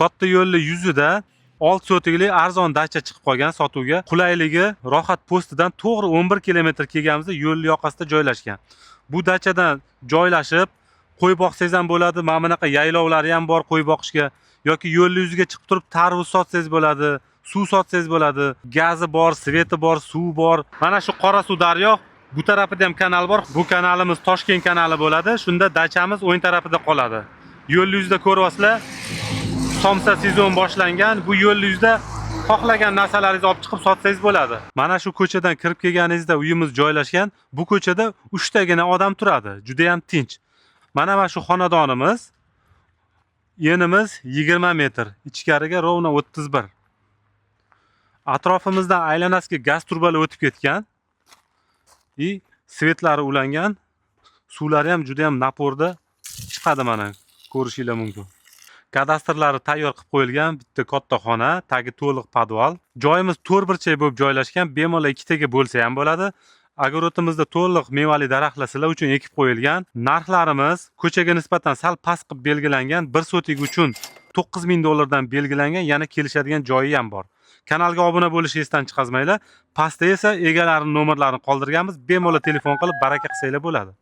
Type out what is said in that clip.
katta yo'lli yuzida 6 sotiklik arzon dacha chiqib qolgan sotuvga. Qulayligi rohat postidan to'g'ri 11 kilometr kelganimizda yo'l yoqasida joylashgan. Bu dachadan joylashib qo'y boqsangiz ham bo'ladi. Mana bunaqa yaylovlari ham bor qo'y boqishga yoki yo'l yuziga chiqib turib tarvuz sotsangiz bo'ladi, suv sotsangiz bo'ladi. Gazi bor, sveti bor, suv bor. Mana shu Qorasuv daryo, bu tarafida ham kanal bor. Bu kanalimiz Toshkent kanali bo'ladi. Shunda dachamiz o'ng tarafida qoladi. Yo'l yuzida ko'ryapsizlar, somsa sezon boshlangan. Bu yo'l yuzida xohlagan narsalaringizni olib chiqib sotsangiz bo'ladi. Mana shu ko'chadan kirib kelganingizda uyimiz joylashgan. Bu ko'chada 3 tagina odam turadi. Juda ham tinch. Mana shu xonadonimiz. Yenimiz 20 metr, ichkariga rovna 31. Atrofimizdan aylanasiga gaz turbalar o'tib ketgan. Svetlari ulangan. Suvlari ham juda ham naporda chiqadi mana. Ko'rishingiz mumkin. Kadastrlari tayyor qilib qo'yilgan bitta katta xona, tagi to'liq podval. Joyimiz to'rt burchak bo'lib joylashgan, bemalol ikkitaga bo'lsa ham bo'ladi. Agrotimizda to'liq mevali daraxtlar sizlar uchun ekib qo'yilgan. Narxlarimiz ko'chaga nisbatan sal past qilib belgilangan. 1 sotik uchun 9000 dollardan belgilangan, yana kelishadigan joyi ham bor. Kanalga obuna bo'lishingizdan chiqazmanglar. Pastda esa egalarining nomerlarini qoldirganmiz. Bemalol telefon qilib baraka qilsanglar bo'ladi.